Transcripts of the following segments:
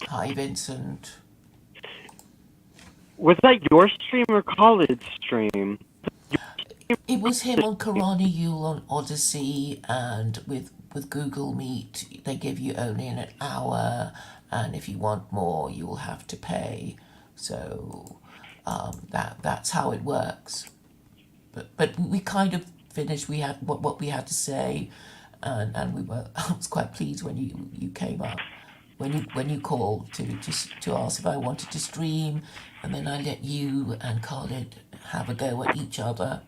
Hi, Vincent. Was that your stream or Khalid's stream? It was him on Koraniyule on Odyssey, and with Google Meet, they give you only an hour, and if you want more, you will have to pay. So that's how it works. But we kind of finished. We had what we had to say, and we were. I was quite pleased when you came up. When you called to ask if I wanted to stream, and then I let you and Khalid have a go at each other.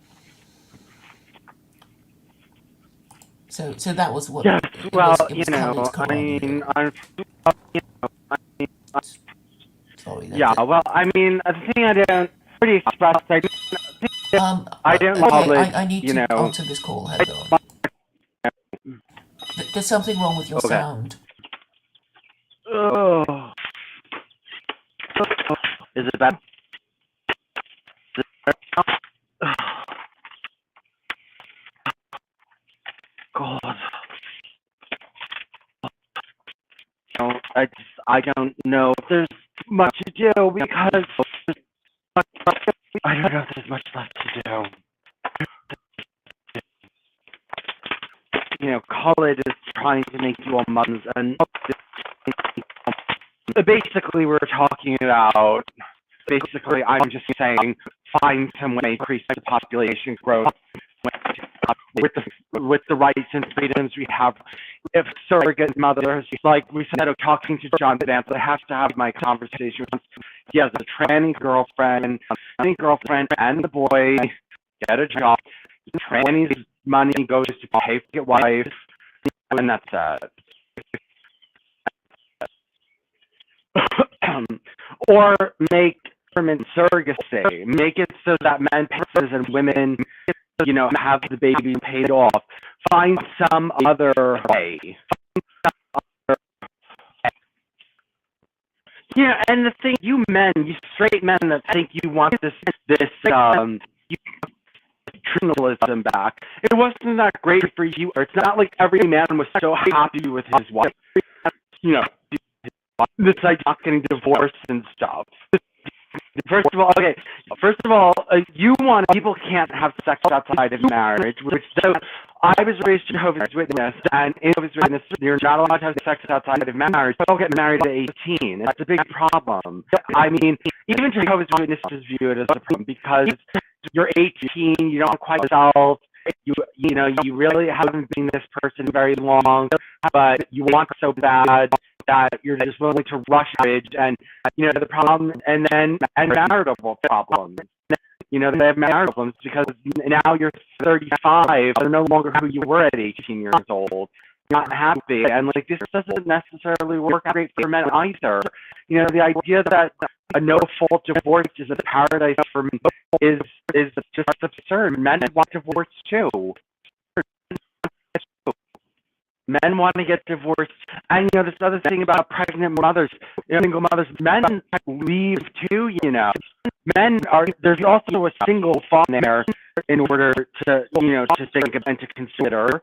So that was what Yes, it well, was. It was Khaled's I mean, Koraniyule. Sorry, yeah, well, I mean, the thing I didn't pretty express, I didn't okay. Khalid, I need to answer this call. Hold on. There's something wrong with your okay. sound. Oh, is it bad? God, I don't know if there's much to do because I don't know if there's much left to do. Khalid is trying to make dual mums, and basically we're talking about, I'm just saying, find some way to increase the population growth with the rights and freedoms we have. If surrogate mothers, like we said, talking to John Vance, I have to have my conversation. He has a tranny girlfriend, and the boy get a job. Tranny's money goes to pay for your wife, and that's it. Or make government surrogacy, make it so that men and women, have the baby paid off. Find some other way. Yeah, and the thing, you straight men that think you want this journalism back, it wasn't that great for you. It's not like every man was so happy with his wife. This like not getting divorced and stuff. First of all, people can't have sex outside of marriage, which so I was raised Jehovah's Witness, and in Jehovah's Witness, you're not allowed to have sex outside of marriage. Don't get married at 18. It's a big problem. I mean, even Jehovah's Witnesses view it as a problem because you're 18, you don't quite self, you really haven't been this person very long, but you want so bad that you're just willing to rush marriage, and the problem, and marital problems. They have marital problems because now you're 35, they're no longer who you were at 18 years old. You're not happy, and like this doesn't necessarily work out great for men either. The idea that a no-fault divorce is a paradise for men is just absurd. Men want divorce too. Men want to get divorced, and this other thing about pregnant mothers, single mothers. Men leave too. There's also a single father there in order to to think of and to consider.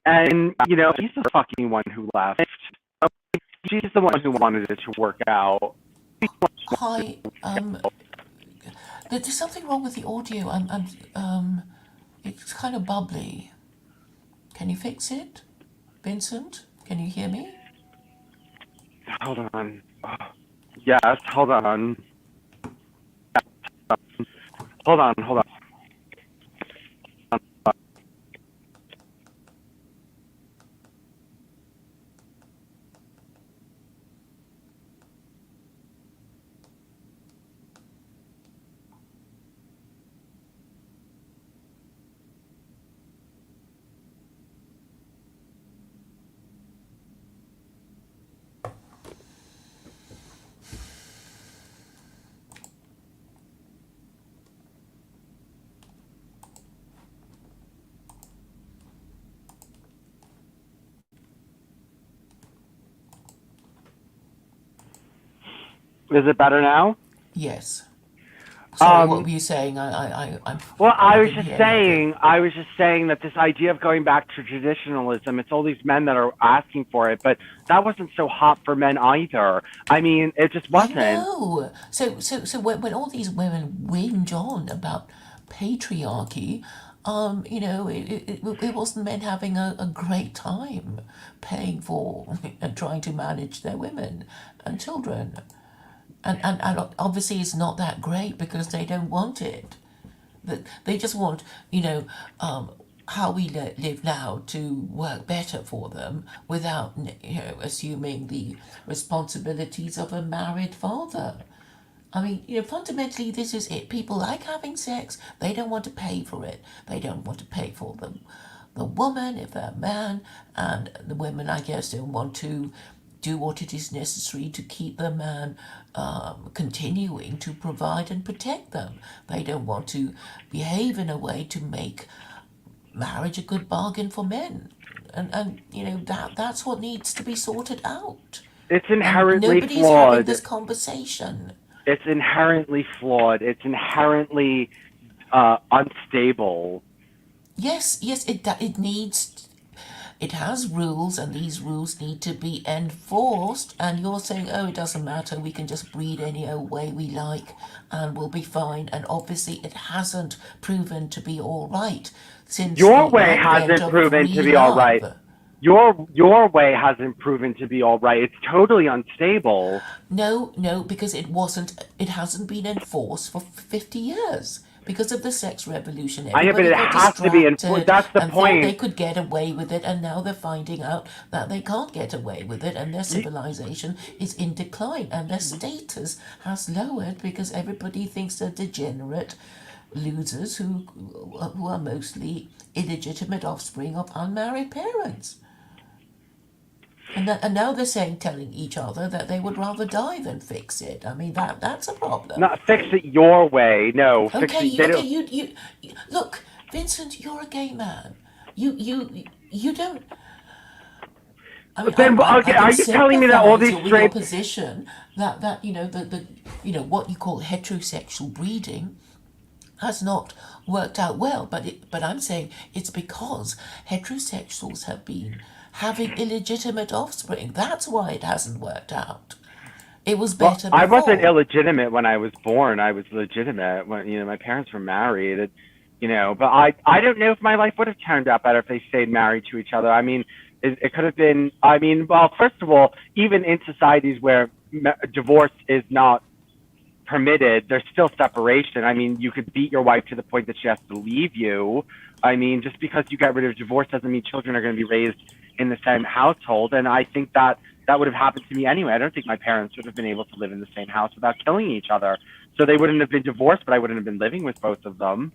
And he's the fucking one who left. She's the one who wanted it to work out. Hi. There's something wrong with the audio. It's kind of bubbly. Can you fix it, Vincent? Can you hear me? Hold on. Yes, hold on. Hold on. Is it better now? Yes. Sorry, what Um, were you saying? well, I didn't hear anything. I was just saying that this idea of going back to traditionalism, it's all these men that are asking for it, but that wasn't so hot for men either. I mean, it just I wasn't. know. So when all these women whinge on about patriarchy, it wasn't men having a great time paying for and trying to manage their women and children. And obviously it's not that great because they don't want it. That they just want, you know, um, how we live now to work better for them without, assuming the responsibilities of a married father. I mean, fundamentally, this is it. People like having sex. They don't want to pay for it. They don't want to pay for the woman if they're a man, and the women, I guess, don't want to do what it is necessary to keep the man continuing to provide and protect them. They don't want to behave in a way to make marriage a good bargain for men. And that's what needs to be sorted out. It's And inherently nobody's having flawed. this conversation. It's inherently flawed. It's inherently unstable. Yes, it needs, it has rules, and these rules need to be enforced. And you're saying, oh, it doesn't matter, we can just breed any old way we like, and we'll be fine. And obviously, it hasn't proven to be all right since Your the way advent hasn't of proven to free be all right. love. Your way hasn't proven to be all right. It's totally unstable. No, because it hasn't been enforced for 50 years. Because of the sex revolution, I know, but everybody it got has to be enforced. distracted That's the and thought they point. could get away with it, and now they're finding out that they can't get away with it, and their You, civilization is in decline, and their status has lowered because everybody thinks they're degenerate losers who are mostly illegitimate offspring of unmarried parents. And now they're telling each other that they would rather die than fix it. I mean, that's a problem. Not fix it your way. No, fix Okay, it. They okay, don't. look, Vincent, you're a gay man. You don't. I mean, Then I okay, can are you telling me that all sympathise these with your straight? position that the what you call heterosexual breeding has not worked out well. But I'm saying it's because heterosexuals have been having illegitimate offspring. That's why it hasn't worked out. It was Well, better I wasn't before. illegitimate when I was born. I was legitimate when my parents were married. But I don't know if my life would have turned out better if they stayed married to each other. I mean, it could have been. I mean, well, first of all, even in societies where divorce is not permitted, there's still separation. I mean, you could beat your wife to the point that she has to leave you. I mean, just because you get rid of divorce doesn't mean children are going to be raised in the same household. And I think that that would have happened to me anyway. I don't think my parents would have been able to live in the same house without killing each other. So they wouldn't have been divorced, but I wouldn't have been living with both of them.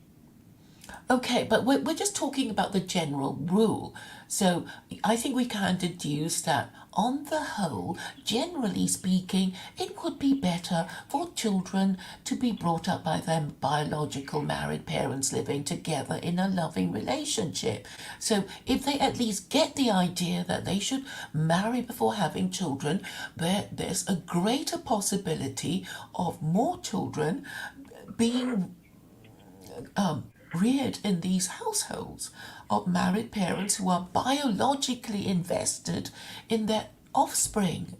Okay, but we're just talking about the general rule. So I think we can deduce that, on the whole, generally speaking, it would be better for children to be brought up by their biological married parents living together in a loving relationship. So if they at least get the idea that they should marry before having children, there's a greater possibility of more children being reared in these households of married parents who are biologically invested in their offspring.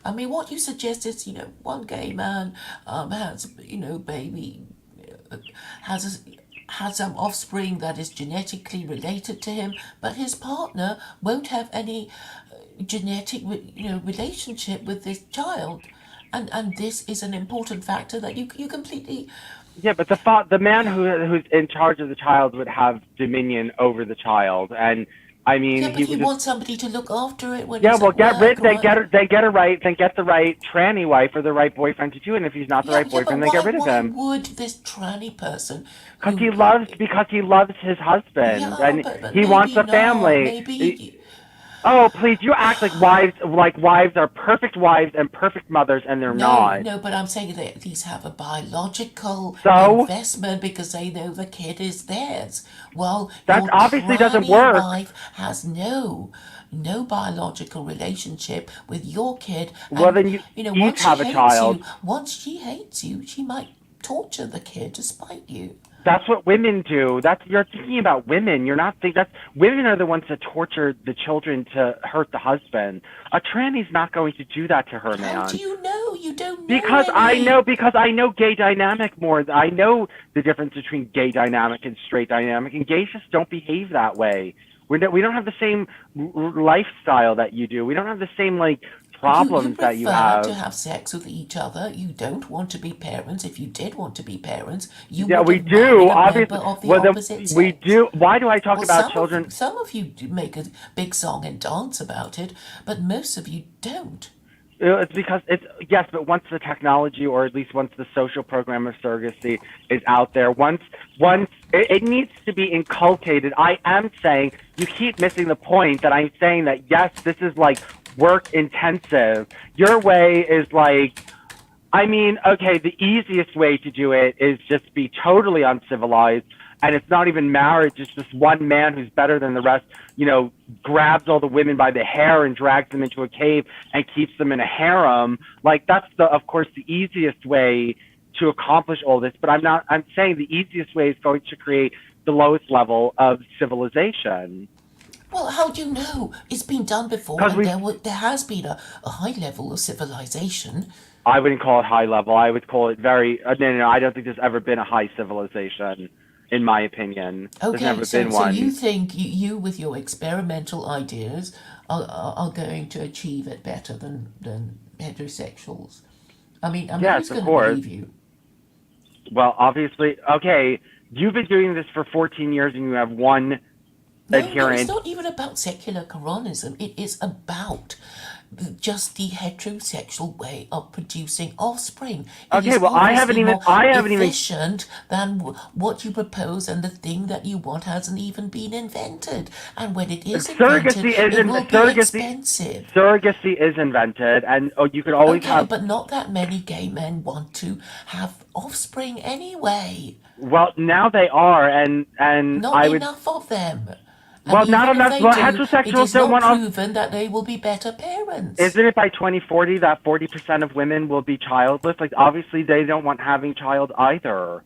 I mean, what you suggest is, one gay man has, baby, has has some offspring that is genetically related to him, but his partner won't have any genetic, relationship with this child, and this is an important factor that you completely. Yeah, but the man who's in charge of the child would have dominion over the child, and I mean Yeah, he but would you just. want somebody to look after it when Yeah, he's well, at work, right? then get the right tranny wife or the right boyfriend to do it. And if he's not the Yeah, right yeah, but boyfriend, then get rid of why him. would this tranny person Because who, he loves his husband, yeah, and but he wants maybe a not. family. Maybe. Oh, please, you act like wives are perfect wives and perfect mothers, and they're No, not. no, but I'm saying they at least have a biological So investment because they know the kid is theirs. Well, that your obviously doesn't tranny work. wife has no biological relationship with your kid, Well, and then you each once she have a hates child. you, she might torture the kid to spite you. That's what women do. You're thinking about women. You're not thinking that's women are the ones that torture the children to hurt the husband. A tranny's not going to do that to her How do man. you know? You don't know Because any. I know gay dynamic more. I know the difference between gay dynamic and straight dynamic, and gays just don't behave that way. We don't have the same lifestyle that you do. We don't have the same like You problems that you prefer to have. have sex with each other. You don't want to be parents. If you did want to be parents, you Yeah, would we have married do. a member Obviously, of the well, opposite we sex. do. Why do I talk Well, about children? some of you do make a big song and dance about it, but most of you don't. It's because it's yes, but once the technology, or at least once the social program of surrogacy is out there, once it needs to be inculcated. I am saying you keep missing the point that I'm saying that yes, this is like work intensive. Your way is like, I mean, okay, the easiest way to do it is just be totally uncivilized, and it's not even marriage. It's just one man who's better than the rest, grabs all the women by the hair and drags them into a cave and keeps them in a harem. Like, that's of course, the easiest way to accomplish all this. But I'm saying the easiest way is going to create the lowest level of civilization. Well, how do you know? It's been done before, Because and there has been a high level of civilization. I wouldn't call it high level. I would call it very, no. I don't think there's ever been a high civilization, in my opinion. There's Okay, never been so you one. think you with your experimental ideas are going to achieve it better than heterosexuals? I mean, Yes, who's of going to course. believe you? Well, obviously, okay, you've been doing this for 14 years and you have one No, it's adherent. not even about secular Quranism. It is about just the heterosexual way of producing offspring. It Okay, is well, obviously more I haven't even, efficient than what you propose, and the thing that you want hasn't even been invented. And when it is invented, surrogacy it isn't, will be surrogacy, expensive. surrogacy is invented, and you could always Okay, have, but not that many gay men want to have offspring anyway. well, now they are, and Not I would, enough of them. And well, not even if enough, they well, do, it heterosexuals is don't not want off, proven that they will be better parents. isn't it by 2040 that 40% of women will be childless? Like, obviously, they don't want having child either.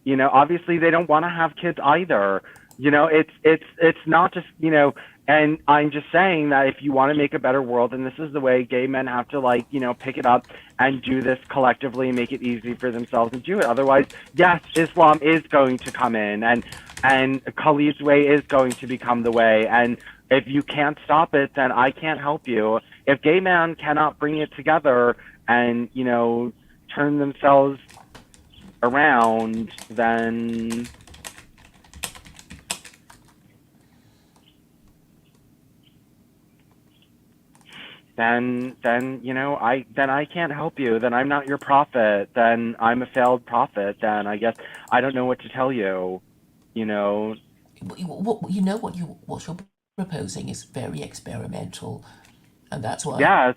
Obviously they don't want to have kids either. It's not just, and I'm just saying that if you want to make a better world, and this is the way gay men have to, like, pick it up and do this collectively and make it easy for themselves and do it. Otherwise, yes, Islam is going to come in, and Khalid's way is going to become the way. And if you can't stop it, then I can't help you. If gay men cannot bring it together and, turn themselves around, then I can't help you. Then I'm not your prophet. Then I'm a failed prophet. Then I guess I don't know what to tell you. You know. You know what you're proposing is very experimental, and that's why. Yes.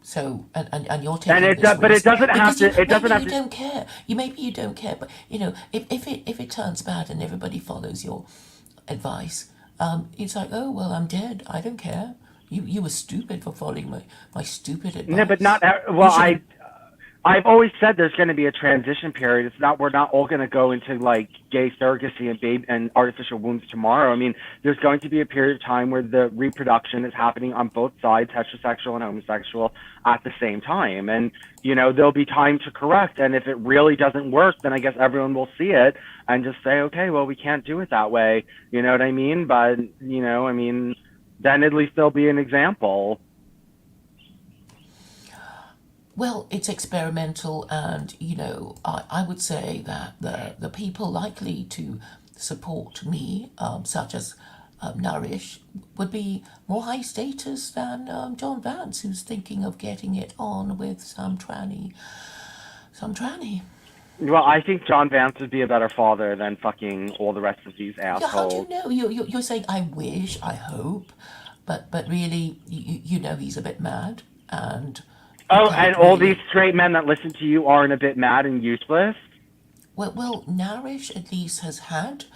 So and you're And taking this but it risk doesn't have because you to. It maybe doesn't have you to. don't care. Maybe you don't care, but if it turns bad and everybody follows your advice, it's like, oh well, I'm dead. I don't care. You were stupid for following my stupid No, but advice. not. You Well, should have. I've always said there's going to be a transition period. We're not all going to go into like gay surrogacy and and artificial wombs tomorrow. I mean, there's going to be a period of time where the reproduction is happening on both sides, heterosexual and homosexual, at the same time. And, there'll be time to correct. And if it really doesn't work, then I guess everyone will see it and just say, okay, well, we can't do it that way. You know what I mean? But, then at least there'll be an example. Well, it's experimental, and I would say that the people likely to support me, such as Nourish, would be more high status than John Vance, who's thinking of getting it on with some tranny. Some tranny. Well, I think John Vance would be a better father than fucking all the rest of these Yeah, how do you assholes. know? You're saying I wish, I hope, but really, you know he's a bit mad, and you Oh, and can't all these really. straight men that listen to you aren't a bit mad and useless? Well, Nourish at least has had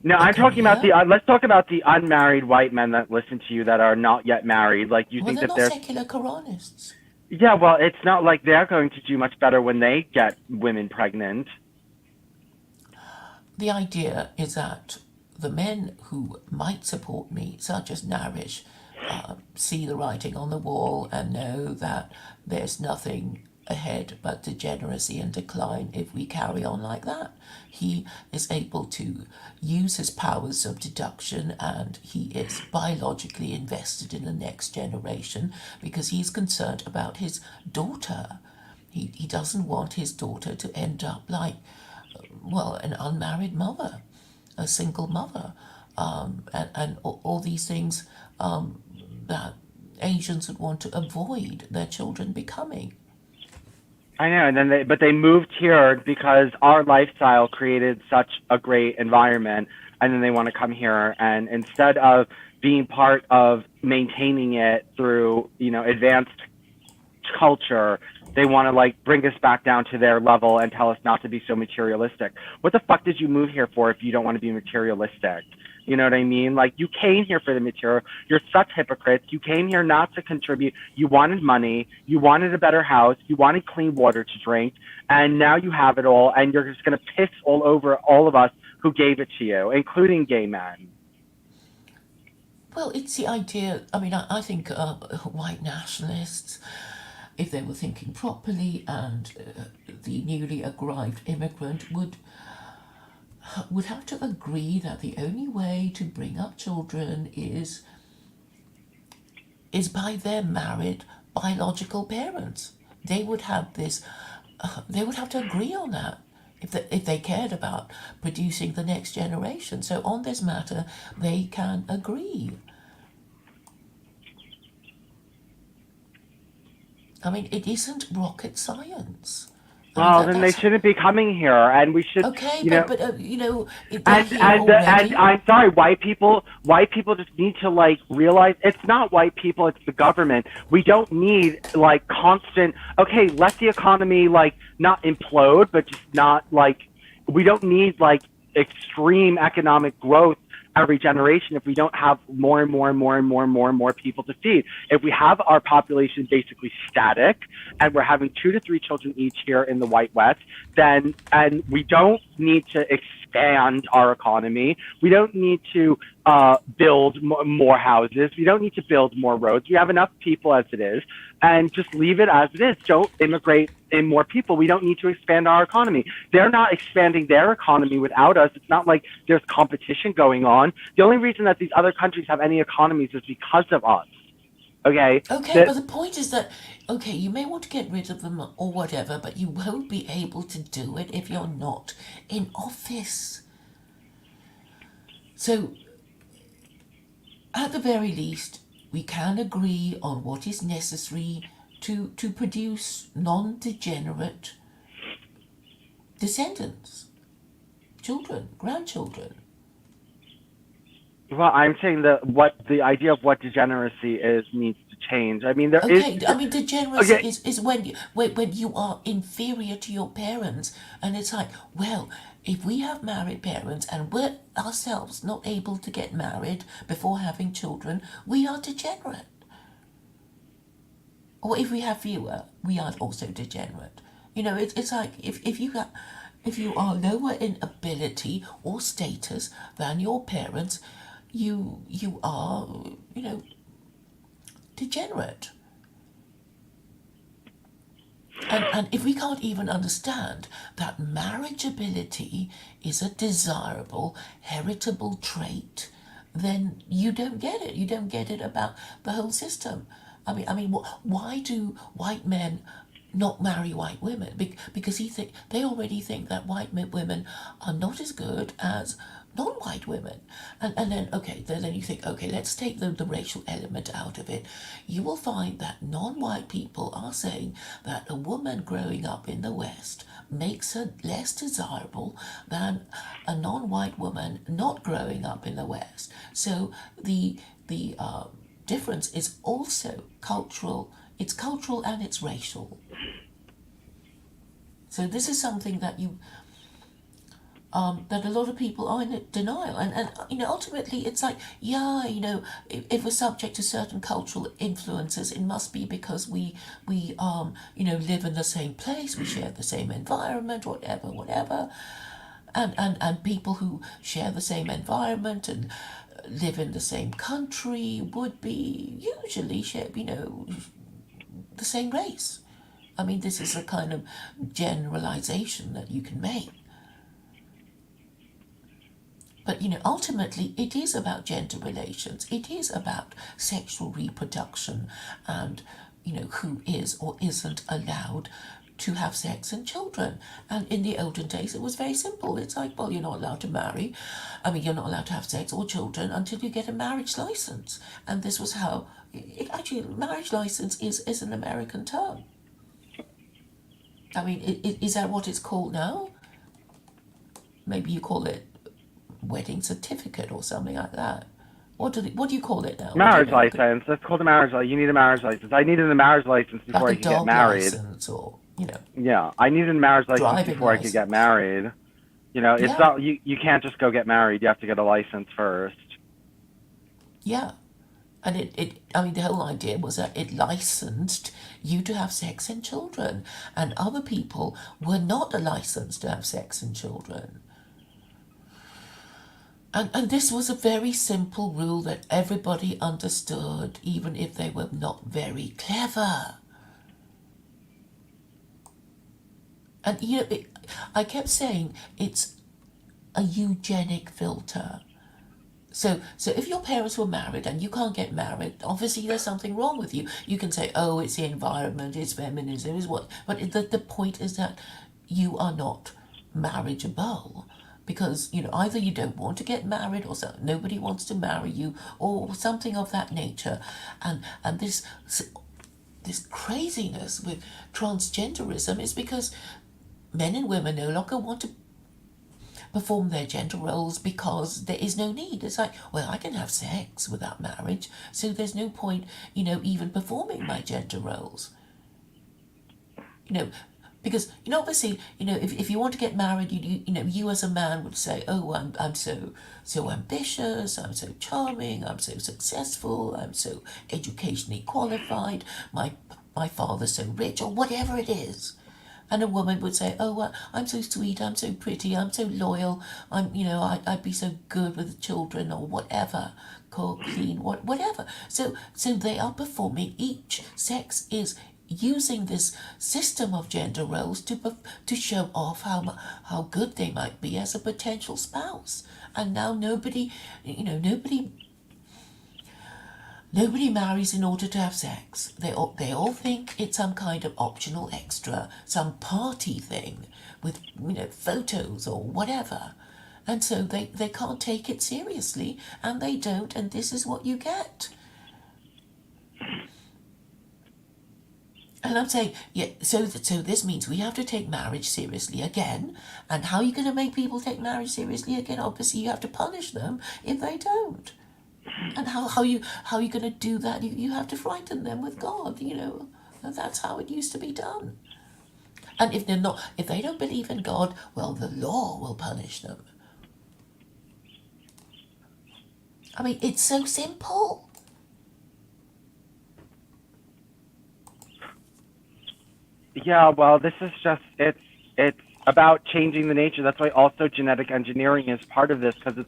No, a I'm talking about career. let's talk about the unmarried white men that listen to you that are not yet married. Like, you Well, think they're that not they're, secular Quranists. Yeah, well, it's not like they're going to do much better when they get women pregnant. The idea is that the men who might support me, such as Narish, see the writing on the wall and know that there's nothing ahead but degeneracy and decline if we carry on like that. He is able to use his powers of deduction and he is biologically invested in the next generation because he's concerned about his daughter. He doesn't want his daughter to end up like, well, an unmarried mother, a single mother, and all these things that Asians would want to avoid their children becoming. I know, and then but they moved here because our lifestyle created such a great environment, and then they want to come here, and instead of being part of maintaining it through, advanced culture, they want to like bring us back down to their level and tell us not to be so materialistic. What the fuck did you move here for if you don't want to be materialistic? You know what I mean? Like, you came here for the material. You're such hypocrites. You came here not to contribute. You wanted money. You wanted a better house. You wanted clean water to drink. And now you have it all. And you're just going to piss all over all of us who gave it to you, including gay men. Well, it's the idea. I mean, I think white nationalists, if they were thinking properly, and the newly arrived immigrant would have to agree that the only way to bring up children is by their married biological parents. They would have this. They would have to agree on that if they cared about producing the next generation. So on this matter, they can agree. I mean, it isn't rocket science. I mean, Well, then they that's shouldn't be coming here, and we should, okay. you know, But you know, they're and here and already. I'm sorry, white people just need to like realize it's not white people, it's the government. We don't need like constant. Okay, let the economy like not implode, but just not like we don't need like extreme economic growth every generation if we don't have more and more and more and more and more and more people to feed. If we have our population basically static and we're having 2 to 3 children each here in the White West, then and we don't need to expand our economy. We don't need to build more houses. We don't need to build more roads. We have enough people as it is, and just leave it as it is. Don't immigrate in more people. We don't need to expand our economy. They're not expanding their economy without us. It's not like there's competition going on. The only reason that these other countries have any economies is because of us. Okay, Okay, that but the point is that, okay, you may want to get rid of them or whatever, but you won't be able to do it if you're not in office. So, at the very least, we can agree on what is necessary to produce non degenerate descendants, children, grandchildren. well, I'm saying that what the idea of what degeneracy is needs to change. I mean, there is Okay, I mean, degeneracy okay. is when you are inferior to your parents, and it's like, well, if we have married parents and we're ourselves not able to get married before having children, we are degenerate. Or if we have fewer, we are also degenerate. You know, it's like if you are lower in ability or status than your parents, you are, you know, degenerate. And if we can't even understand that marriageability is a desirable, heritable trait, then you don't get it. You don't get it about the whole system. I mean, why do white men not marry white women? Because they already think that white women are not as good as non-white women. And then, okay, then you think, okay, let's take the racial element out of it. You will find that non-white people are saying that a woman growing up in the West makes her less desirable than a non-white woman not growing up in the West. So the difference is also cultural. It's cultural and it's racial. So this is something that that a lot of people are in denial. And ultimately it's like, yeah, if we're subject to certain cultural influences, it must be because we live in the same place, we share the same environment, whatever. And people who share the same environment and live in the same country would be usually share, the same race. I mean, this is a kind of generalization that you can make. But, ultimately, it is about gender relations. It is about sexual reproduction and, who is or isn't allowed to have sex and children. And in the olden days, it was very simple. It's like, well, you're not allowed to marry. I mean, you're not allowed to have sex or children until you get a marriage license. And this was how, actually, marriage license is an American term. I mean, is that what it's called now? Maybe you call it wedding certificate or something like that. What do you call it now? Marriage license. That's called a marriage license. You need a marriage license. I needed a marriage license before I could get married. License or, Yeah, I needed a marriage license before I could get married. It's not you can't just go get married. You have to get a license first. Yeah. And the whole idea was that it licensed you to have sex and children, and other people were not licensed to have sex and children. And this was a very simple rule that everybody understood, even if they were not very clever. And, I kept saying it's a eugenic filter. So if your parents were married and you can't get married, obviously there's something wrong with you. You can say, oh, it's the environment, it's feminism, it's what. But the point is that you are not marriageable. Because, either you don't want to get married or nobody wants to marry you or something of that nature. And this craziness with transgenderism is because men and women no longer want to perform their gender roles because there is no need. It's like, well, I can have sex without marriage, so there's no point, even performing my gender roles. Because, obviously, if you want to get married, you as a man would say, oh, I'm so ambitious, I'm so charming, I'm so successful, I'm so educationally qualified, my father's so rich, or whatever it is. And a woman would say, oh, I'm so sweet, I'm so pretty, I'm so loyal, I'd be so good with the children, or whatever, cook, clean, whatever. So they are performing, each sex is using this system of gender roles to show off how good they might be as a potential spouse. And now nobody marries in order to have sex. They all think it's some kind of optional extra, some party thing with photos or whatever. And so they can't take it seriously, and they don't, and this is what you get. And I'm saying, yeah, so this means we have to take marriage seriously again. And how are you going to make people take marriage seriously again? Obviously, you have to punish them if they don't. And how are you going to do that? You have to frighten them with God. That's how it used to be done. And if they don't believe in God, well, the law will punish them. I mean, it's so simple. Yeah, well, this is just it's about changing the nature. That's why also genetic engineering is part of this, because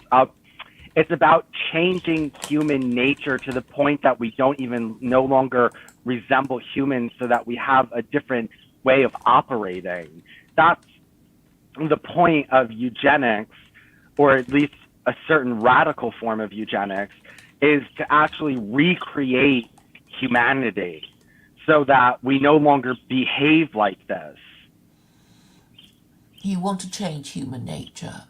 it's about changing human nature to the point that we don't even no longer resemble humans, so that we have a different way of operating. That's the point of eugenics, or at least a certain radical form of eugenics, is to actually recreate humanity so that we no longer behave like this. You want to change human nature.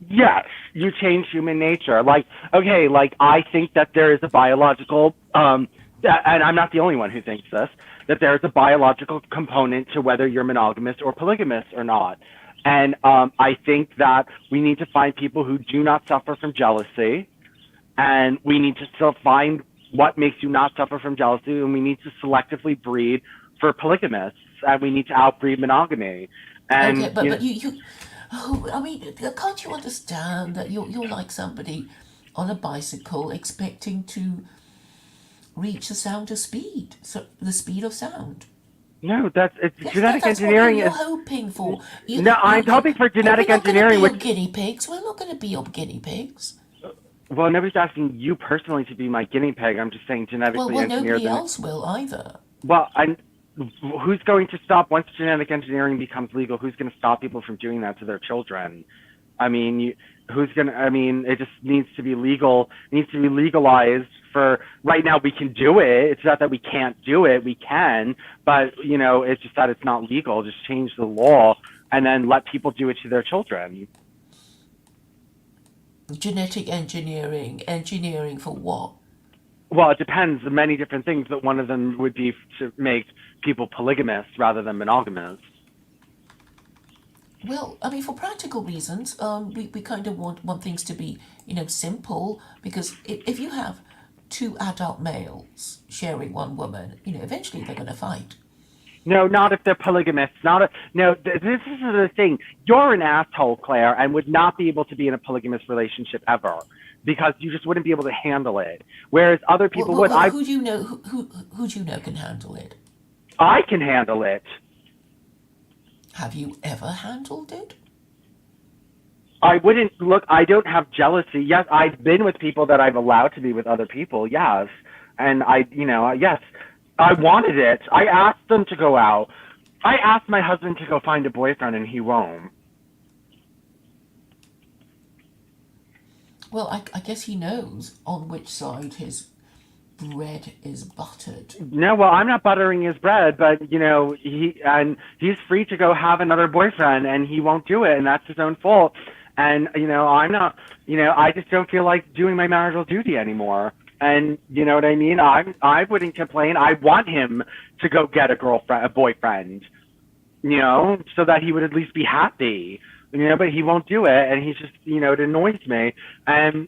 Yes, you change human nature. Like, okay, like I think that there is a biological, and I'm not the only one who thinks this, that there is a biological component to whether you're monogamous or polygamous or not. And I think that we need to find people who do not suffer from jealousy, and we need to still find what makes you not suffer from jealousy, and we need to selectively breed for polygamists, and we need to outbreed monogamy. And okay, but you Oh, I mean, can't you understand that you're like somebody on a bicycle expecting to reach the sound of speed, so the speed of sound. No, it's Yes, genetic that's what engineering you're is. hoping for. No, I'm hoping for We're genetic not going to be engineering, which, your guinea pigs. We're not going to be your guinny pigs. well, nobody's asking you personally to be my guinea pig. I'm just saying genetically Well, engineer nobody them. else will either. Well, who's going to stop once genetic engineering becomes legal? Who's going to stop people from doing that to their children? I mean, who's going to, I mean, it just needs to be legal, needs to be legalized for, right now we can do it. It's not that we can't do it, we can, but, it's just that it's not legal. Just change the law and then let people do it to their children. Genetic engineering. Engineering for what? Well, it depends on many different things, but one of them would be to make people polygamous rather than monogamous. Well, I mean, for practical reasons, we kind of want things to be, simple, because if you have two adult males sharing one woman, eventually they're going to fight. No, not if they're polygamous. No. This is the thing. You're an asshole, Claire, and would not be able to be in a polygamous relationship ever because you just wouldn't be able to handle it. Whereas other people would. Who do you know? Who do you know can handle it? I can handle it. Have you ever handled it? I wouldn't look. I don't have jealousy. Yes, I've been with people that I've allowed to be with other people. Yes, and yes. I wanted it. I asked them to go out. I asked my husband to go find a boyfriend, and he won't. Well, I guess he knows on which side his bread is buttered. No, well, I'm not buttering his bread, but he's free to go have another boyfriend, and he won't do it, and that's his own fault. And I'm not. I just don't feel like doing my marital duty anymore. And you know what I mean? I wouldn't complain. I want him to go get a boyfriend, so that he would at least be happy, but he won't do it. And he's just, it annoys me. And,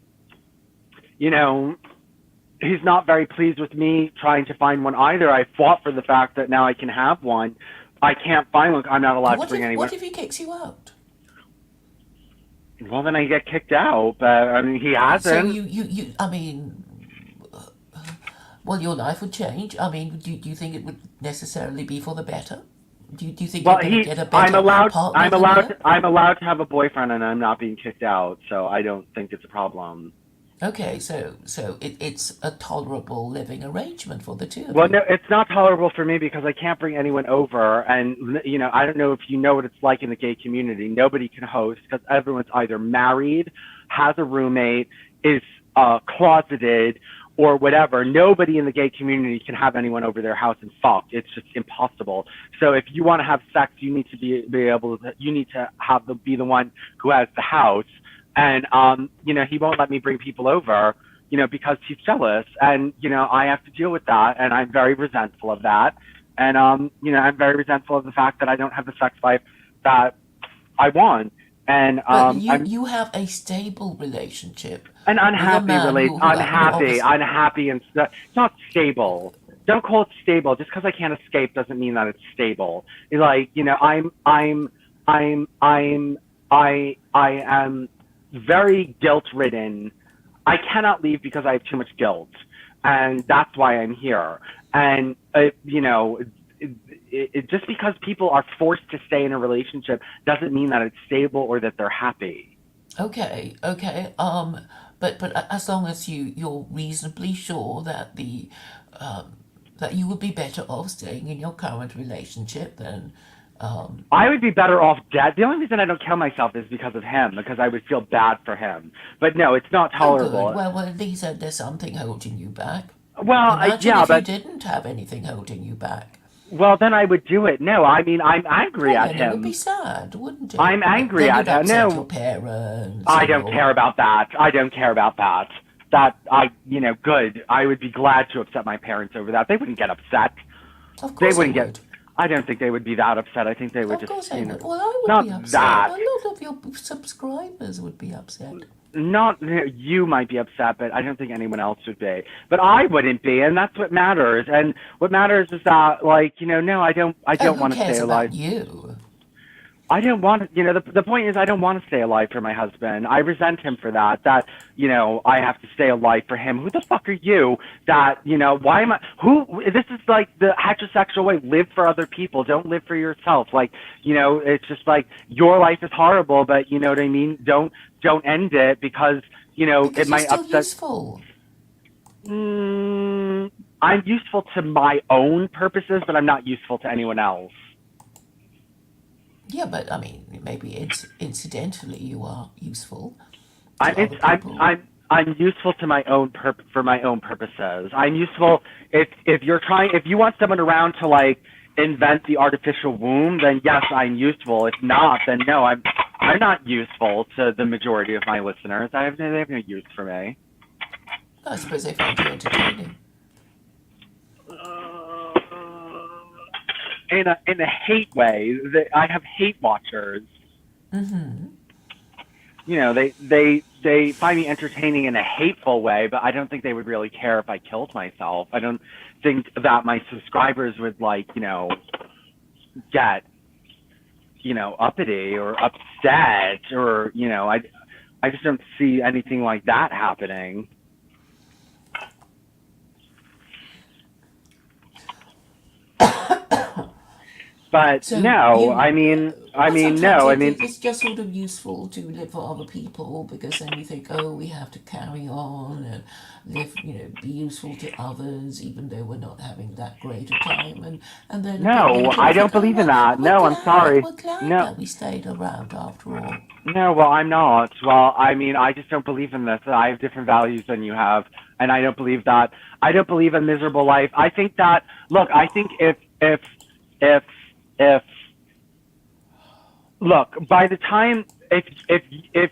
he's not very pleased with me trying to find one either. I fought for the fact that now I can have one. I can't find one. I'm not allowed to bring anyone. What if he kicks you out? Well, then I get kicked out. But I mean, he hasn't. So I mean, well, your life would change. I mean, do you think it would necessarily be for the better? Do you think you're going to get a better partner? I'm allowed to have a boyfriend, and I'm not being kicked out, so I don't think it's a problem. Okay, so it's a tolerable living arrangement for the two of you. Well, no, it's not tolerable for me because I can't bring anyone over, and I don't know if you know what it's like in the gay community. Nobody can host because everyone's either married, has a roommate, is closeted, or whatever. Nobody in the gay community can have anyone over their house and fuck. It's just impossible. So if you want to have sex, you need to be able to. You need to be the one who has the house. And he won't let me bring people over, because he's jealous. And I have to deal with that, and I'm very resentful of that. And I'm very resentful of the fact that I don't have the sex life that I want. And you have a stable relationship. An unhappy relationship. Unhappy, and it's not stable. Don't call it stable. Just because I can't escape doesn't mean that it's stable. Like I am very guilt-ridden. I cannot leave because I have too much guilt, and that's why I'm here. And just because people are forced to stay in a relationship doesn't mean that it's stable or that they're happy. Okay. But as long as you're reasonably sure that that you would be better off staying in your current relationship, then I would be better off dead. The only reason I don't kill myself is because of him, because I would feel bad for him. But no, it's not tolerable. Good. Well, at least there's something holding you back. Well, Imagine if you didn't have anything holding you back. Well, then I would do it. No, I mean, I'm angry at him. It would be sad, wouldn't it? I'm angry at him. No, your parents. I don't care about that. Good. I would be glad to upset my parents over that. They wouldn't get upset. Of course they would. I don't think they would be that upset. I think they would Of just, course they would. Well, I would not be upset. that. A lot of your subscribers would be upset. Not you might be upset, but I don't think anyone else would be. But I wouldn't be, and that's what matters. And what matters is that, no, I don't want to stay alive. Who cares about you? I didn't want to, the point is I don't want to stay alive for my husband. I resent him for that, I have to stay alive for him. Who the fuck are you why am I, this is like the heterosexual way, live for other people, don't live for yourself. Like, it's just like your life is horrible, but you know what I mean? Don't end it because, Because it you're might still upset. useful. I'm useful to my own purposes, but I'm not useful to anyone else. Yeah, but I mean, maybe incidentally you are useful I'm to other people. I'm useful to my own for my own purposes. I'm useful if you want someone around to like invent the artificial womb, then yes, I'm useful. If not, then no, I'm not useful to the majority of my listeners. They have no use for me. I suppose they find you entertaining. In a hate way, I have hate watchers. Mm-hmm. They find me entertaining in a hateful way, but I don't think they would really care if I killed myself. I don't think that my subscribers would get, uppity or upset or, I just don't see anything like that happening. But So no, you, sometimes no, I mean, it's just sort of useful to live for other people because then you think, oh, we have to carry on and live, be useful to others, even though we're not having that great a time. And then a bit no, later I we don't think, oh, believe in well, that. we're No, I'm glad, sorry. we're glad No, that we stayed around after all. no, well, I'm not. Well, I mean, I just don't believe in this. I have different values than you have, and I don't believe that. I don't believe a miserable life. I think that, look, I think if, if, look, by the time, if,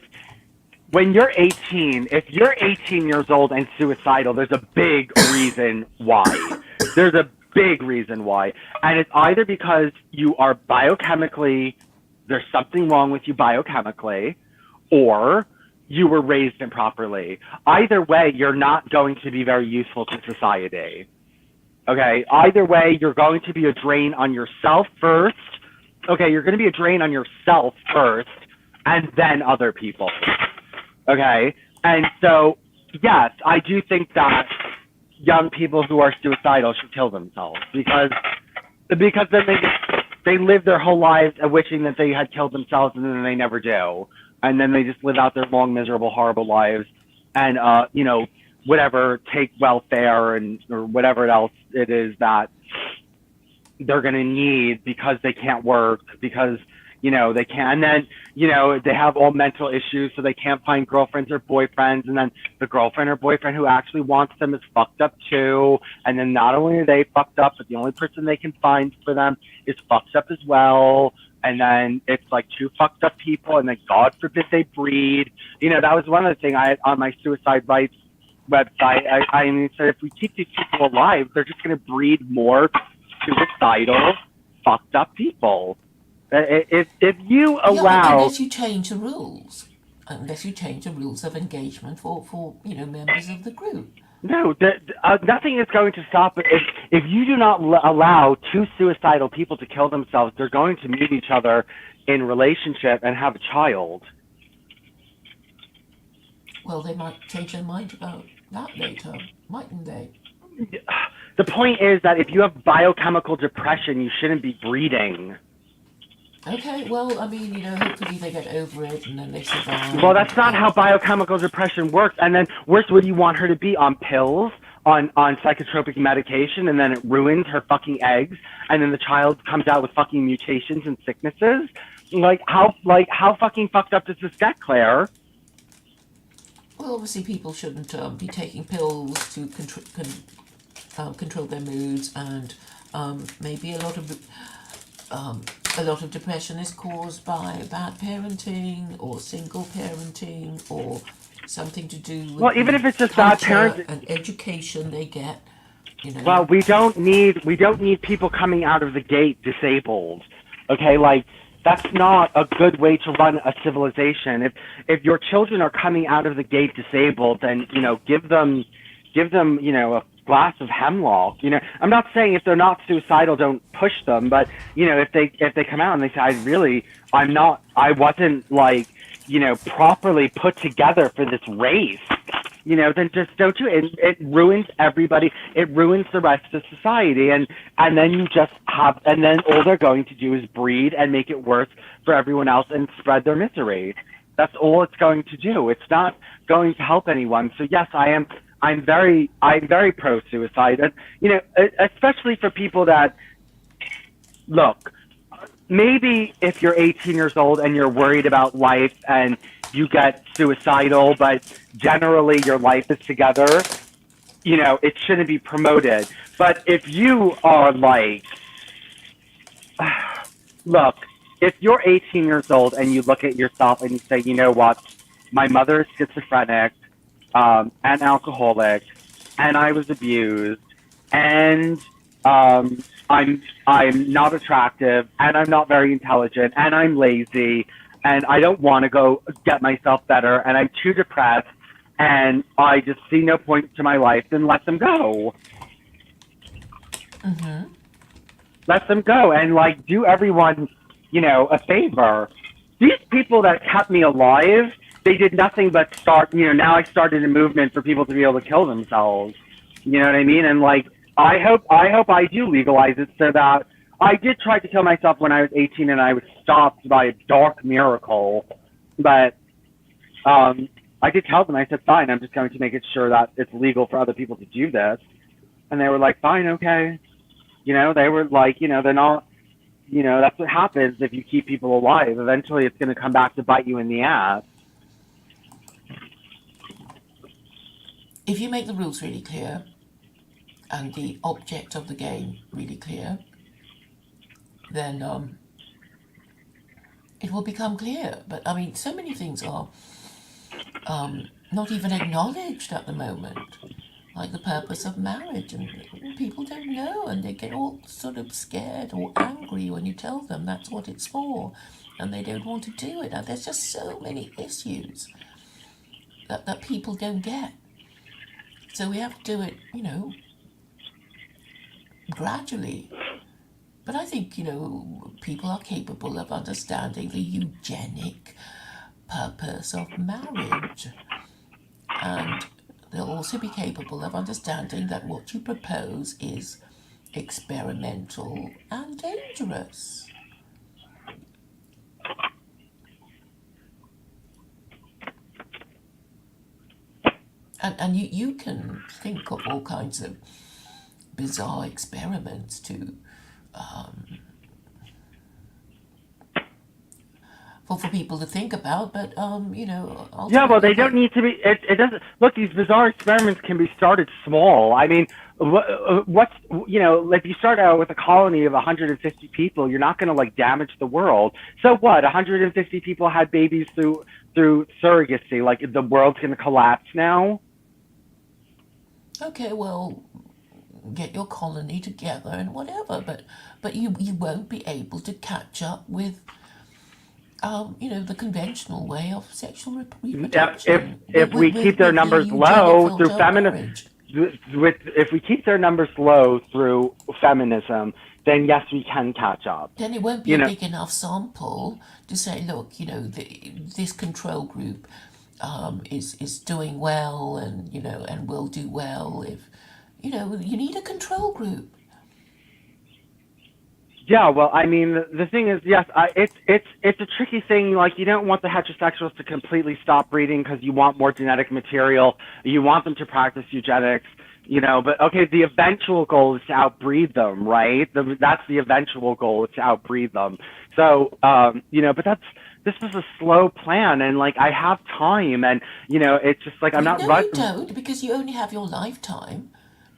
when you're 18, if you're 18 years old and suicidal, there's a big reason why. There's a big reason why. And it's either because you are biochemically, there's something wrong with you biochemically, or you were raised improperly. Either way, you're not going to be very useful to society. Okay? Either way, you're going to be a drain on yourself first. Okay, you're going to be a drain on yourself first, and then other people. Okay? And so, yes, I do think that young people who are suicidal should kill themselves because then they live their whole lives wishing that they had killed themselves, and then they never do, and then they just live out their long, miserable, horrible lives, and whatever, take welfare and or whatever else it is that they're going to need because they can't work because they can't, and then they have all mental issues, so they can't find girlfriends or boyfriends, and then the girlfriend or boyfriend who actually wants them is fucked up too, and then not only are they fucked up, but the only person they can find for them is fucked up as well, and then it's like two fucked up people, and then God forbid they breed. That was one of the things I had on my suicide rights website. I mean, so if we keep these people alive, they're just going to breed more suicidal, fucked up people. If you Yeah, allow, unless you change the rules. Unless you change the rules of engagement for members of the group. no, nothing is going to stop it. If you do not allow two suicidal people to kill themselves, they're going to meet each other in relationship and have a child. Well, they might change their mind about that later, mightn't they? The point is that if you have biochemical depression, you shouldn't be breeding. Okay, well, I mean, hopefully they get over it and then they survive. Well, that's not how biochemical depression works. And then, worse, would you want her to be on pills, on psychotropic medication, and then it ruins her fucking eggs, and then the child comes out with fucking mutations and sicknesses? How fucking fucked up does this get, Claire? Well, obviously people shouldn't be taking pills to control their moods, and maybe a lot of depression is caused by bad parenting or single parenting or something to do with Well, even if it's just bad parenting and education they get. Well, we don't need people coming out of the gate disabled. Okay, that's not a good way to run a civilization. If your children are coming out of the gate disabled, then give them glass of hemlock. You know, I'm not saying if they're not suicidal, don't push them, but you know, if they come out and they say, I wasn't like, you know, properly put together for this race, you know, then just don't do it. It ruins everybody. It ruins the rest of society, and then you just have, and then all they're going to do is breed and make it worse for everyone else and spread their misery. That's all it's going to do. It's not going to help anyone. So yes, I'm very pro suicide, and you know, especially for people that look. Maybe if you're 18 years old and you're worried about life and you get suicidal, but generally your life is together, you know, it shouldn't be promoted. But if you are like, look, if you're 18 years old and you look at yourself and you say, you know what, my mother is schizophrenic, and alcoholic, and I was abused, and I'm not attractive, and I'm not very intelligent, and I'm lazy, and I don't want to go get myself better, and I'm too depressed, and I just see no point to my life, then let them go. Mm-hmm. Let them go, and like do everyone, you know, a favor. These people that kept me alive, they did nothing but start, you know, now I started a movement for people to be able to kill themselves. You know what I mean? And like, I hope I do legalize it so that I did try to kill myself when I was 18 and I was stopped by a dark miracle. But I did tell them, I said, fine, I'm just going to make it sure that it's legal for other people to do this. And they were like, fine, okay. You know, they were like, you know, they're not, you know, that's what happens if you keep people alive. Eventually it's going to come back to bite you in the ass. If you make the rules really clear and the object of the game really clear, then it will become clear. But I mean, so many things are not even acknowledged at the moment, like the purpose of marriage, and people don't know, and they get all sort of scared or angry when you tell them that's what it's for, and they don't want to do it. And there's just so many issues that people don't get. So we have to do it, you know, gradually. But I think, you know, people are capable of understanding the eugenic purpose of marriage. And they'll also be capable of understanding that what you propose is experimental and dangerous. And you can think of all kinds of bizarre experiments to for people to think about, but you know, Yeah, well, ultimately, they don't need to be. It doesn't look. These bizarre experiments can be started small. I mean, what's, you know, if you start out with a colony of 150 people, you're not going to like damage the world. So what? 150 people had babies through surrogacy. Like the world's going to collapse now? okay, well, get your colony together and whatever, but you won't be able to catch up with you know, the conventional way of sexual reproduction. If we keep their with the numbers eugenic low through filter of feminism, marriage. if we keep their numbers low through feminism, then yes, we can catch up. Then it won't be You a know, big enough sample to say, look, you know, this control group is doing well, and you know, and will do well if, you know, you need a control group. yeah, well, I mean, the thing is, yes, it's a tricky thing. Like, you don't want the heterosexuals to completely stop breeding because you want more genetic material. You want them to practice eugenics, you know. But okay, the eventual goal is to outbreed them, right? That's the eventual goal, is to outbreed them. So, you know, but this is a slow plan, and like I have time, and you know, it's just like I'm not No, you don't, because you only have your lifetime,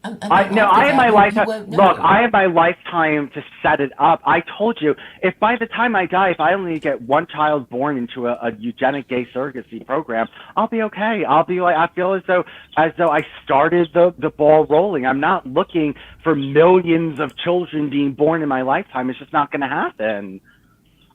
and then after I have my that you lifetime. won't Look, know. I have my lifetime to set it up. I told you, if by the time I die, if I only get one child born into a eugenic gay surrogacy program, I'll be okay. I'll be like, I feel as though I started the ball rolling. I'm not looking for millions of children being born in my lifetime. It's just not going to happen.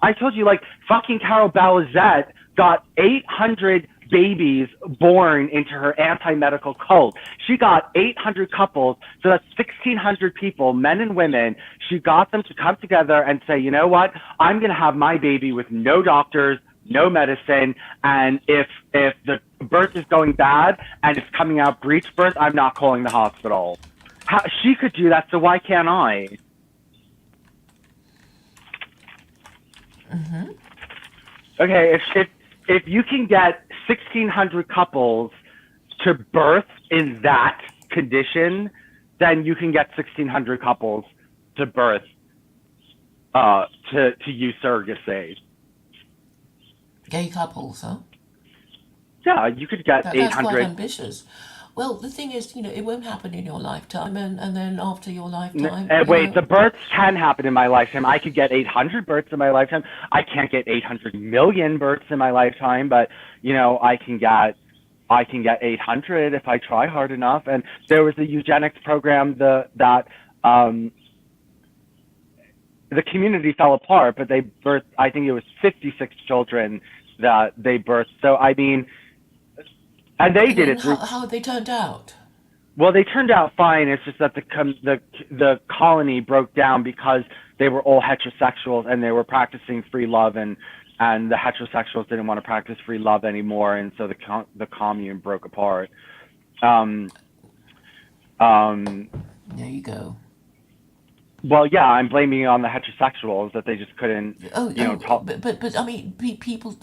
I told you, like, fucking Carol Balizette got $800 babies born into her anti-medical cult. She got 800 couples, so that's 1,600 people, men and women. She got them to come together and say, you know what, I'm going to have my baby with no doctors, no medicine, and if the birth is going bad and it's coming out breech birth, I'm not calling the hospital. She could do that, so why can't I? Mm-hmm. Okay, if you can get 1,600 couples to birth in that condition, then you can get 1,600 couples to birth to use surrogacy. Gay couples, huh? Yeah, you could get That's quite 800. ambitious. Well, the thing is, it won't happen in your lifetime, and then after your lifetime, Wait, the births can happen in my lifetime. I could get 800 births in my lifetime. I can't get 800 million births in my lifetime, but I can get 800 if I try hard enough. And there was a eugenics program that the community fell apart, but they birthed, I think it was 56 children that they birthed. So I mean, and they did it through. How they turned out? Well, they turned out fine. It's just that the colony broke down because they were all heterosexuals and they were practicing free love, and the heterosexuals didn't want to practice free love anymore, and so the commune broke apart. There you go. Well, yeah, I'm blaming it on the heterosexuals that they just couldn't. But I mean, people.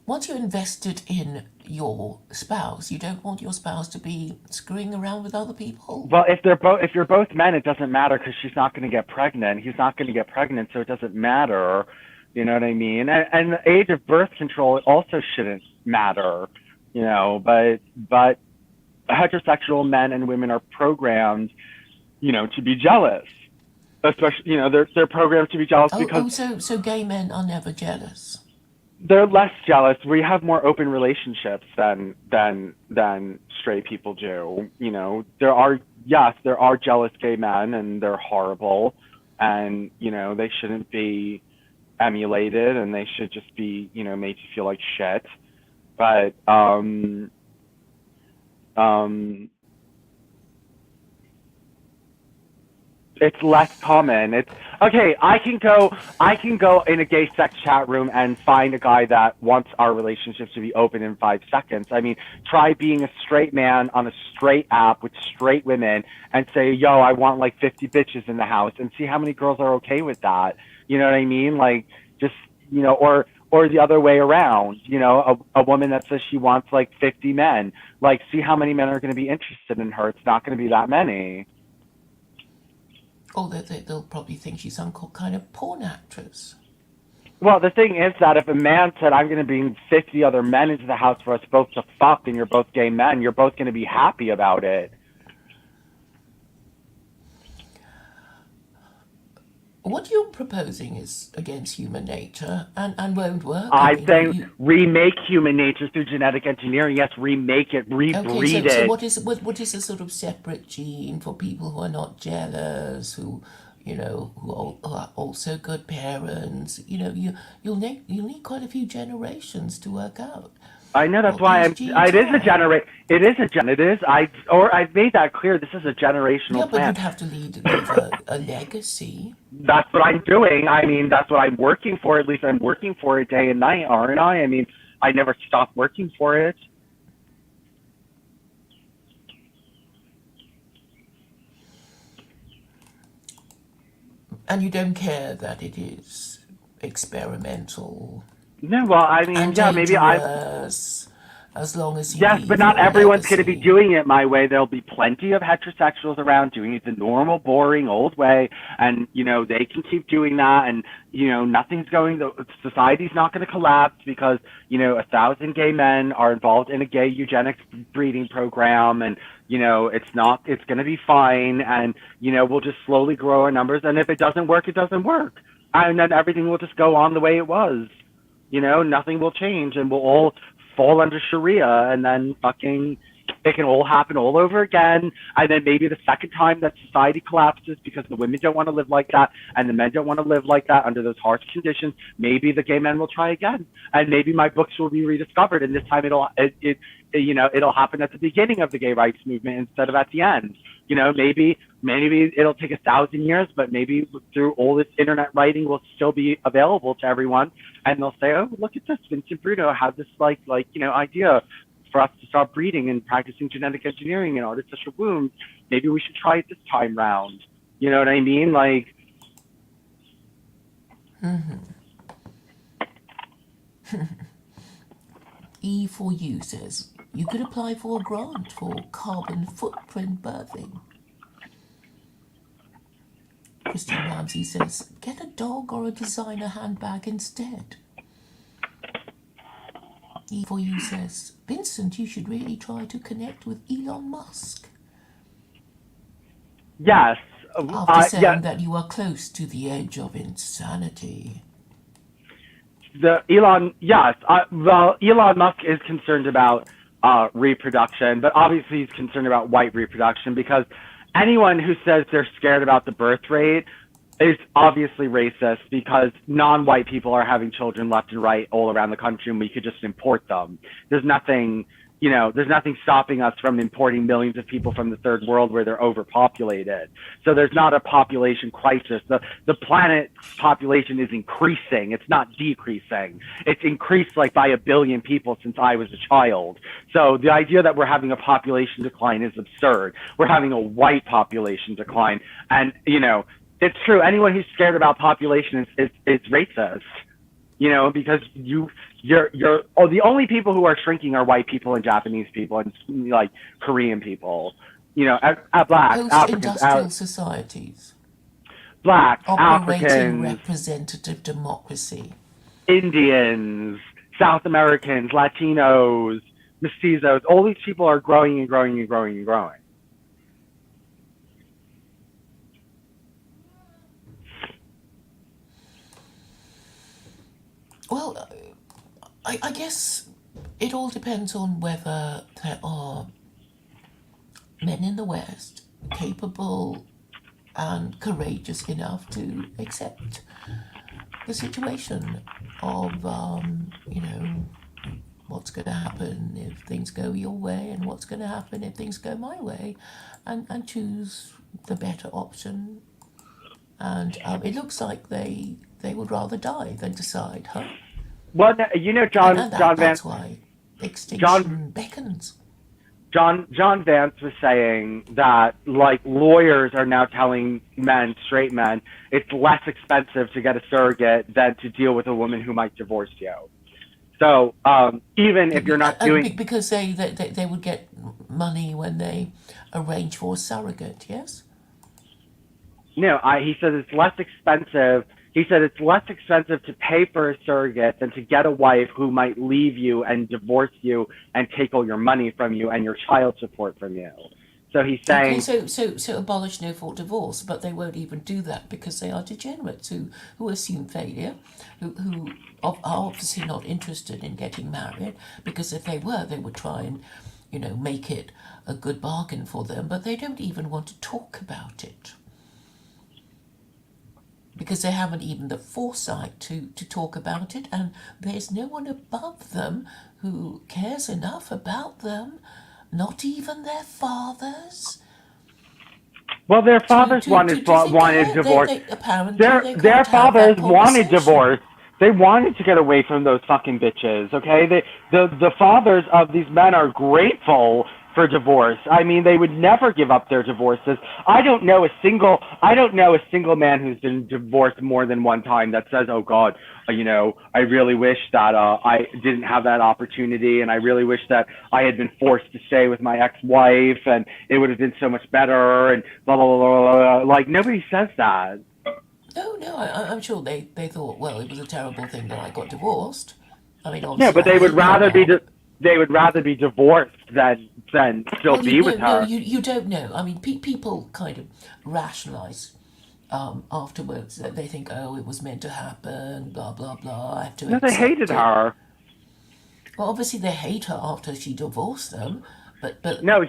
Once you're invested in your spouse, you don't want your spouse to be screwing around with other people. Well, if you're both men, it doesn't matter because she's not going to get pregnant. He's not going to get pregnant, so it doesn't matter. You know what I mean? And the age of birth control also shouldn't matter. But heterosexual men and women are programmed, to be jealous. Especially, they're programmed to be jealous because. So gay men are never jealous. They're less jealous. We have more open relationships than straight people do. There are jealous gay men, and they're horrible, and they shouldn't be emulated, and they should just be made to feel like shit. But it's less common. It's okay. I can go in a gay sex chat room and find a guy that wants our relationship to be open in 5 seconds. I mean, try being a straight man on a straight app with straight women and say, yo, I want like 50 bitches in the house, and see how many girls are okay with that. You know what I mean? Like, just, or the other way around, a woman that says she wants like 50 men, like, see how many men are going to be interested in her. It's not going to be that many. Or they'll probably think she's some kind of porn actress. Well, the thing is that if a man said, I'm going to bring 50 other men into the house for us both to fuck, and you're both gay men, you're both going to be happy about it. What you're proposing is against human nature and won't work. I'm saying remake human nature through genetic engineering. Yes, remake it, rebreed it. So what is a sort of separate gene for people who are not jealous, who are also good parents? You'll need quite a few generations to work out. I know, that's why I've made that clear. This is a generational but plan. You'd have to leave a legacy. That's what I'm doing. I mean, that's what I'm working for. At least I'm working for it day and night, aren't I? I mean, I never stop working for it. And you don't care that it is experimental. No, well, I mean, yeah, maybe as long as you. Yes, but not everyone's going to be doing it my way. There'll be plenty of heterosexuals around doing it the normal, boring, old way, and they can keep doing that, and nothing's going. Society's not going to collapse because 1,000 gay men are involved in a gay eugenics breeding program, and it's going to be fine, and we'll just slowly grow our numbers, and if it doesn't work, it doesn't work, and then everything will just go on the way it was. Nothing will change, and we'll all fall under Sharia, and then fucking it can all happen all over again. And then maybe the second time that society collapses because the women don't want to live like that and the men don't want to live like that under those harsh conditions, maybe the gay men will try again. And maybe my books will be rediscovered. And this time it'll happen at the beginning of the gay rights movement instead of at the end. Maybe it'll take 1,000 years, but maybe through all this internet writing will still be available to everyone. And they'll say, oh, look at this. Vincent Bruno had this idea for us to start breeding and practicing genetic engineering in artificial wombs. Maybe we should try it this time round. You know what I mean? E for you says, you could apply for a grant for carbon footprint birthing. Christine Ramsey says, get a dog or a designer handbag instead. E for you says, Vincent, you should really try to connect with Elon Musk. Yes. After saying that you are close to the edge of insanity. Elon Musk is concerned about reproduction, but obviously he's concerned about white reproduction, because anyone who says they're scared about the birth rate is obviously racist, because non-white people are having children left and right all around the country, and we could just import them. There's nothing stopping us from importing millions of people from the third world where they're overpopulated. So there's not a population crisis. The planet's population is increasing. It's not decreasing. It's increased by 1 billion people since I was a child. So the idea that we're having a population decline is absurd. We're having a white population decline. And, it's true. Anyone who's scared about population is racist, because the only people who are shrinking are white people and Japanese people and Korean people, black Africans, Post-industrial societies. Black Operating Africans, representative democracy. Indians, South Americans, Latinos, mestizos. All these people are growing and growing and growing and growing. Well, I guess it all depends on whether there are men in the West capable and courageous enough to accept the situation of, what's going to happen if things go your way and what's going to happen if things go my way, and choose the better option. And it looks like they would rather die than decide, huh? Well, John That's Vance. why extinction beckons. John Vance was saying that lawyers are now telling straight men, it's less expensive to get a surrogate than to deal with a woman who might divorce you. So even if you're not doing, because they would get money when they arrange for a surrogate, yes? No, he said it's less expensive. He said it's less expensive to pay for a surrogate than to get a wife who might leave you and divorce you and take all your money from you and your child support from you. So he's saying... Okay, so abolish no-fault divorce, but they won't even do that because they are degenerates who assume failure, who are obviously not interested in getting married, because if they were, they would try and, make it a good bargain for them, but they don't even want to talk about it. Because they haven't even the foresight to talk about it, and there's no one above them who cares enough about them, not even their fathers. Well, their fathers wanted divorce. Their fathers wanted divorce. They wanted to get away from those fucking bitches, okay? The fathers of these men are grateful for divorce. I mean, they would never give up their divorces. I don't know a single man who's been divorced more than one time that says, "Oh God, I really wish that I didn't have that opportunity, and I really wish that I had been forced to stay with my ex-wife, and it would have been so much better." And blah blah blah blah. Like nobody says that. No, I'm sure they thought, well, it was a terrible thing that I got divorced. I mean, obviously, no, but they would rather be divorced than still be with her. No, you don't know. I mean, people kind of rationalize afterwards that they think, oh, it was meant to happen, blah, blah, blah. I have to they hated her. Well, obviously they hate her after she divorced them, but No,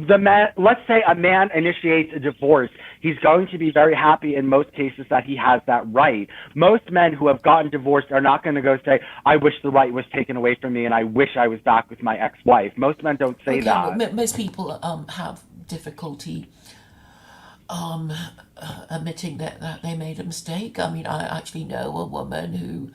the man. Let's say a man initiates a divorce. He's going to be very happy in most cases that he has that right. Most men who have gotten divorced are not going to go say, "I wish the right was taken away from me, and I wish I was back with my ex-wife." Most men don't say okay, well, that. most people have difficulty admitting that they made a mistake. I mean, I actually know a woman who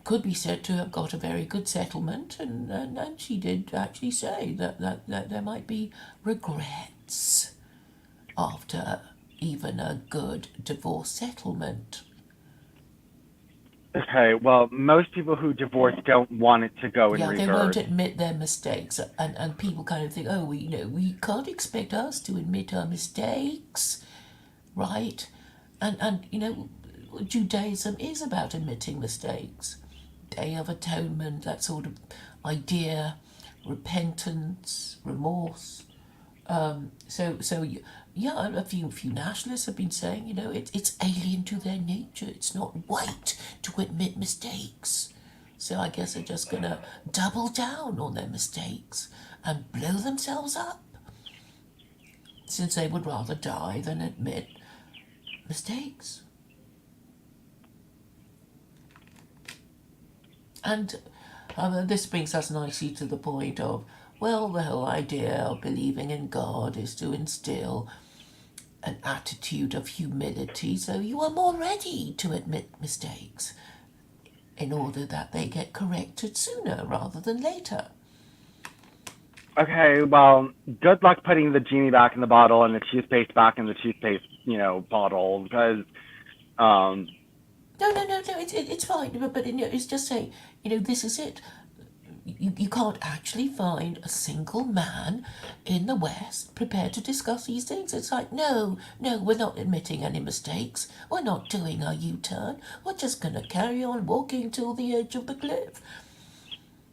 could be said to have got a very good settlement, and she did actually say that there might be regrets after even a good divorce settlement. Okay, well, most people who divorce don't want it to go in Yeah, they won't reverse. admit their mistakes, and people kind of think, oh, we can't expect us to admit our mistakes, right? And Judaism is about admitting mistakes. Day of Atonement, that sort of idea, repentance, remorse. So yeah, a few nationalists have been saying, it's alien to their nature. It's not white to admit mistakes. So I guess they're just gonna double down on their mistakes and blow themselves up, since they would rather die than admit mistakes. And this brings us nicely to the point of, well, the whole idea of believing in God is to instill an attitude of humility so you are more ready to admit mistakes in order that they get corrected sooner rather than later. Okay, well, good luck putting the genie back in the bottle and the toothpaste back in the toothpaste, bottle because um No, it's fine, but it's just saying, this is it. You can't actually find a single man in the West prepared to discuss these things. It's like, no, we're not admitting any mistakes. We're not doing our U-turn. We're just going to carry on walking till the edge of the cliff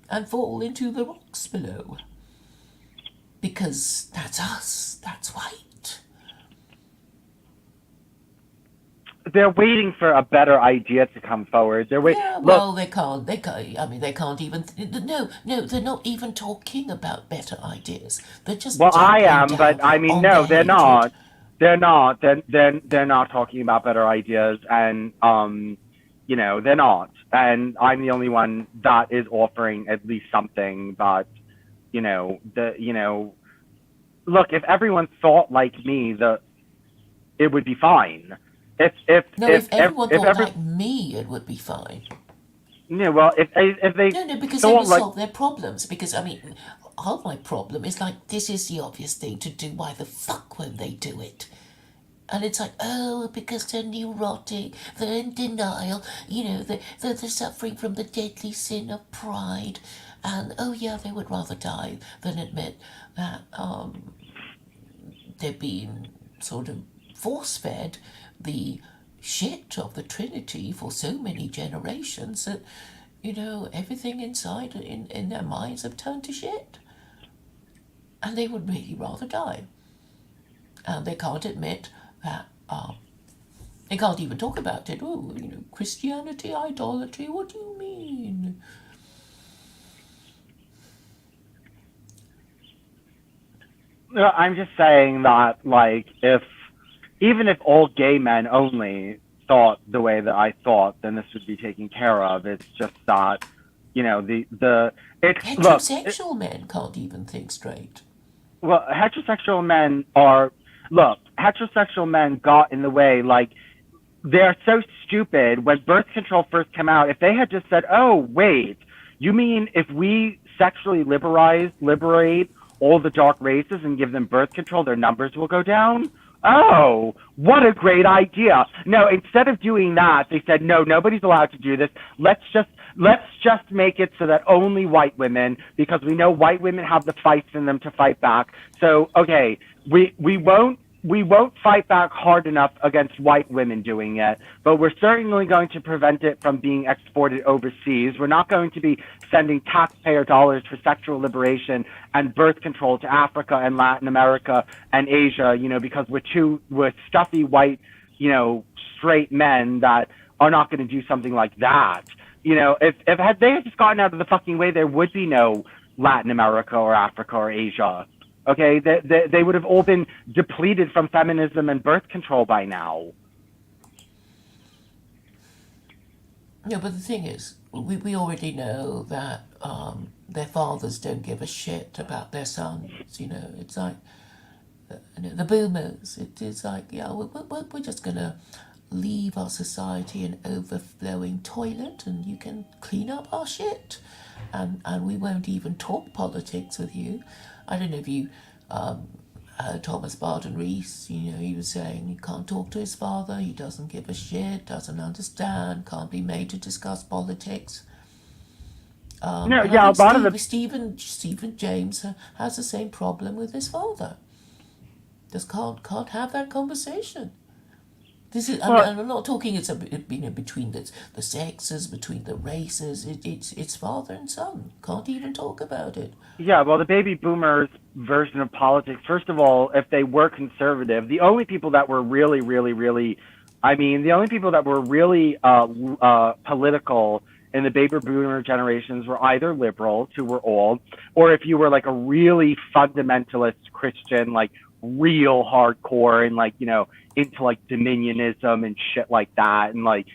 and fall into the rocks below. Because that's us. That's white. they're waiting for a better idea to come forward. They're wait. Yeah, Look, well, they can't. They can't. I mean, they can't even. No. They're not even talking about better ideas. They're just well, I doubling am, but down I mean, on their no, they're hatred. not. They're not. They're not talking about better ideas, and they're not. And I'm the only one that is offering at least something. But look, if everyone thought like me, it would be fine. No, if everyone If thought every like me, it would be fine. well, if they No, because they thought would like solve their problems. Because, I mean, half my problem is like, this is the obvious thing to do. Why the fuck won't they do it? And it's like, oh, because they're neurotic, they're in denial, they're suffering from the deadly sin of pride. And, oh, yeah, they would rather die than admit that they're being sort of force fed the shit of the Trinity for so many generations that, everything inside in their minds have turned to shit. And they would really rather die. And they can't admit that, they can't even talk about it. Oh, Christianity, idolatry, what do you mean? I'm just saying that, like, even if all gay men only thought the way that I thought, then this would be taken care of. It's just that, it's look, Heterosexual men can't even think straight. well, heterosexual men got in the way. Like, they're so stupid. When birth control first came out, if they had just said, "Oh, wait, you mean if we sexually liberate all the dark races and give them birth control, their numbers will go down?" Oh, what a great idea. No, instead of doing that, they said, "No, nobody's allowed to do this. Let's just make it so that only white women, because we know white women have the fights in them to fight back. So, okay, we won't fight back hard enough against white women doing it, but we're certainly going to prevent it from being exported overseas. We're not going to be sending taxpayer dollars for sexual liberation and birth control to Africa and Latin America and Asia, because we're stuffy white, straight men that are not going to do something like that. If had they just gotten out of the fucking way, there would be no Latin America or Africa or Asia. Okay, they would have all been depleted from feminism and birth control by now. No, but the thing is, we already know that their fathers don't give a shit about their sons. You know, it's like the boomers. It is like, yeah, we're just gonna leave our society an overflowing toilet, and you can clean up our shit, and we won't even talk politics with you. I don't know if you Thomas Barton Rees, you know, he was saying he can't talk to his father, he doesn't give a shit, doesn't understand, can't be made to discuss politics. No, And yeah, I a lot of think the Stephen James has the same problem with his father. Just can't have that conversation. This is, well, and I'm not talking it's between the sexes, between the races. It's father and son. Can't even talk about it. yeah, well, the baby boomers version of politics. First of all, if they were conservative, the only people that were really, really, really, I mean, the only people that were really political in the baby boomer generations were either liberals who were old, or if you were like a really fundamentalist Christian, like real hardcore and like into like dominionism and shit like that, and like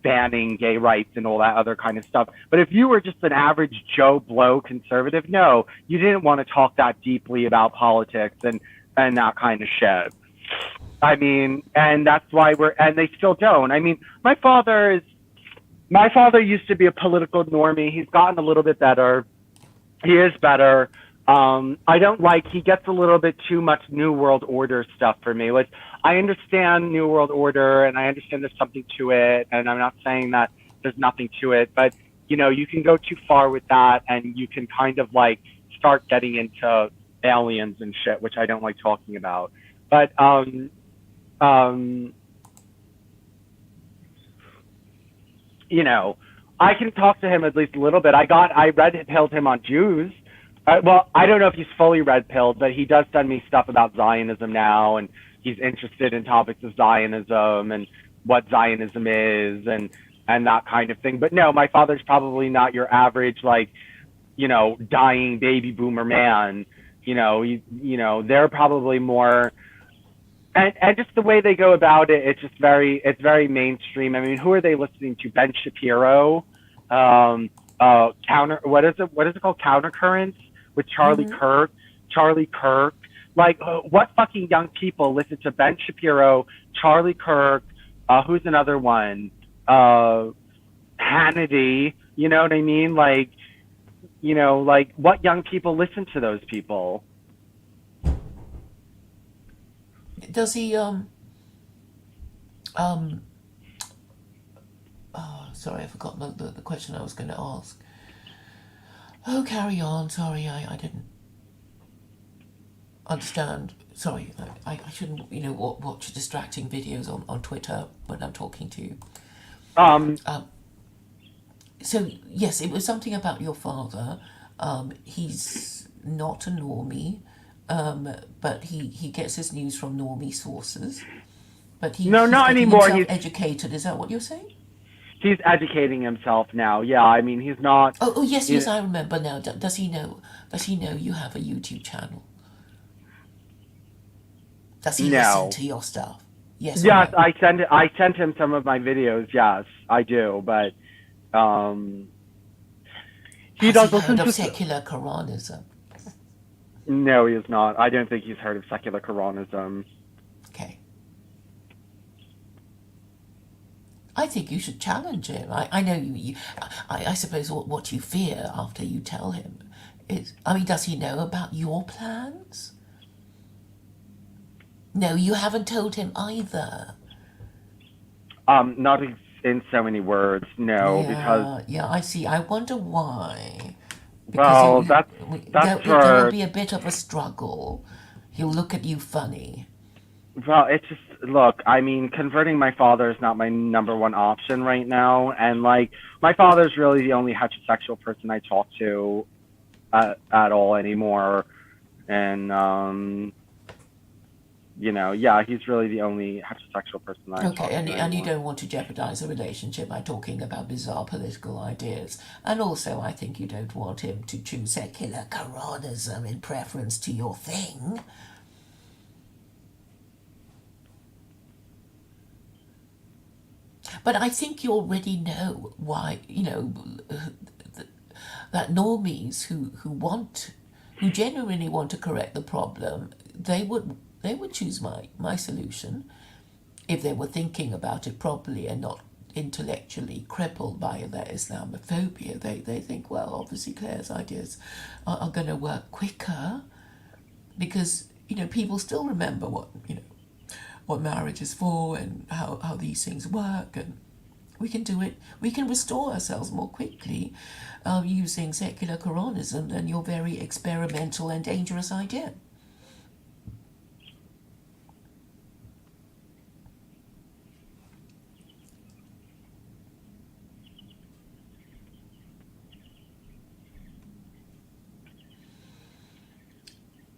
banning gay rights and all that other kind of stuff. But if you were just an average Joe Blow conservative, no, you didn't want to talk that deeply about politics and that kind of shit. I mean, and that's why and they still don't. I mean, my father used to be a political normie. He's gotten a little bit better. He is better. I don't like, he gets a little bit too much New World Order stuff for me. Like, I understand New World Order and I understand there's something to it. And I'm not saying that there's nothing to it, but you can go too far with that and you can kind of like start getting into aliens and shit, which I don't like talking about. But, I can talk to him at least a little bit. I red pilled him on Jews. Well, I don't know if he's fully red pilled, but he does send me stuff about Zionism now, and he's interested in topics of Zionism and what Zionism is and that kind of thing. But no, my father's probably not your average like, dying baby boomer man. They're probably more, and just the way they go about it, it's very mainstream. I mean, who are they listening to? Ben Shapiro, what is it called? Countercurrents with Charlie Kirk. Charlie Kirk. Like, what fucking young people listen to Ben Shapiro, Charlie Kirk? Who's another one? Hannity. You know what I mean? Like, like what young people listen to those people? Does he sorry, I forgot the question I was going to ask. Oh, carry on. Sorry, I didn't understand. Sorry, I shouldn't, watch distracting videos on Twitter when I'm talking to you. So, yes, it was something about your father. He's not a normie, but he gets his news from normie sources. But No, he's not getting anymore. himself educated. Is that what you're saying? He's educating himself now. Yeah, I mean, he's not. Oh, yes, I remember now. Does he know? Does he know you have a YouTube channel? Does he listen No. to your stuff? Yes. Yes, Or no? I sent him some of my videos. Yes, I do. But he Has does he listen heard of to. secular Quranism? No, he is not. I don't think he's heard of secular Quranism. Okay. I think you should challenge him. I know you I suppose what you fear after you tell him is, I mean, does he know about your plans? No, you haven't told him either. Not in so many words. No, because Yeah, I see. I wonder why. well, Because that's there will for. be a bit of a struggle. He'll look at you funny. Well, it's just, look, I mean, converting my father is not my number one option right now. And, like, my father's really the only heterosexual person I talk to at all anymore. And, yeah, he's really the only heterosexual person that I Okay, talk and to and you anymore. don't want to jeopardize a relationship by talking about bizarre political ideas. And also, I think you don't want him to choose secular Quranism in preference to your thing. But I think you already know why, that normies who genuinely want to correct the problem, they would choose my solution if they were thinking about it properly and not intellectually crippled by their Islamophobia. They think, well, obviously Claire's ideas are going to work quicker because, people still remember what marriage is for and how these things work, and we can do it. We can restore ourselves more quickly using secular Quranism than your very experimental and dangerous idea.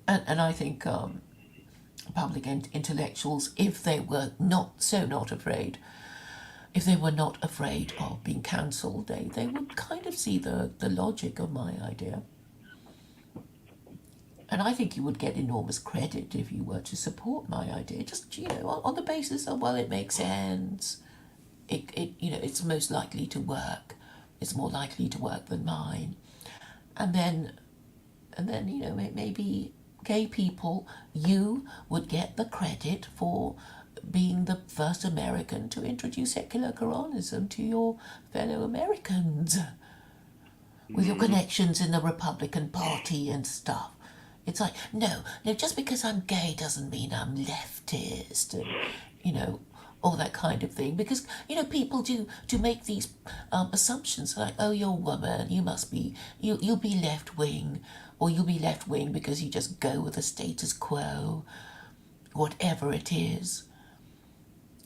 And I think public intellectuals, if they were not afraid, if they were not afraid of being cancelled, they would kind of see the logic of my idea. And I think you would get enormous credit if you were to support my idea, just, on the basis of, well, it makes sense. It's most likely to work. It's more likely to work than mine. And then, maybe gay people, you would get the credit for being the first American to introduce secular Quranism to your fellow Americans with your Mm. connections in the Republican Party and stuff. It's like, no, just because I'm gay doesn't mean I'm leftist and, you know, all that kind of thing. Because, people do make these assumptions like, oh, you're a woman, you must be, you'll be left wing, or you'll be left wing because you just go with the status quo, whatever it is.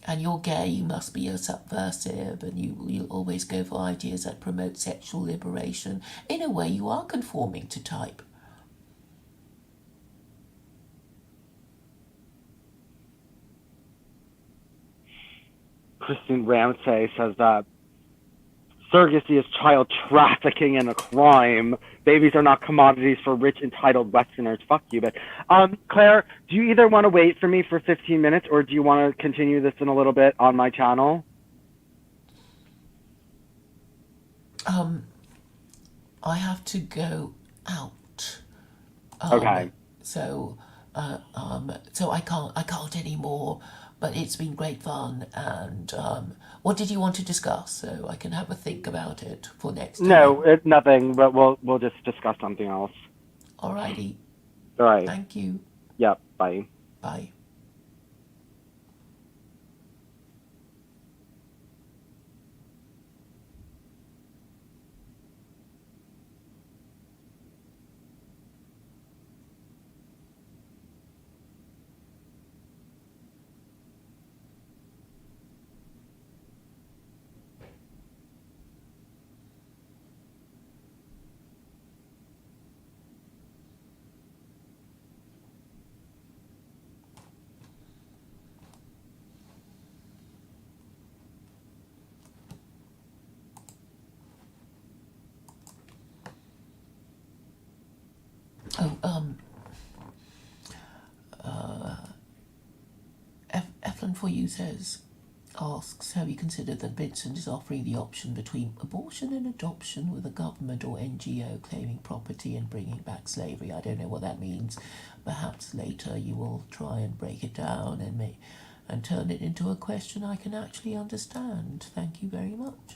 And you're gay, you must be a subversive, and you'll always go for ideas that promote sexual liberation. In a way, you are conforming to type. Kristen Ramsey says that surrogacy is child trafficking and a crime. Babies are not commodities for rich, entitled Westerners. Fuck you. But, Claire, do you either want to wait for me for 15 minutes or do you want to continue this in a little bit on my channel? I have to go out. Okay. So, so I can't anymore. But it's been great fun. And what did you want to discuss? So I can have a think about it for next No, time. it's nothing, but we'll just discuss something else. Alrighty. All right. Thank you. Yep. Bye. Bye. Oh, Eflin for you asks, have you considered that Vincent is offering the option between abortion and adoption with a government or NGO claiming property and bringing back slavery? I don't know what that means. Perhaps later you will try and break it down and turn it into a question I can actually understand. Thank you very much.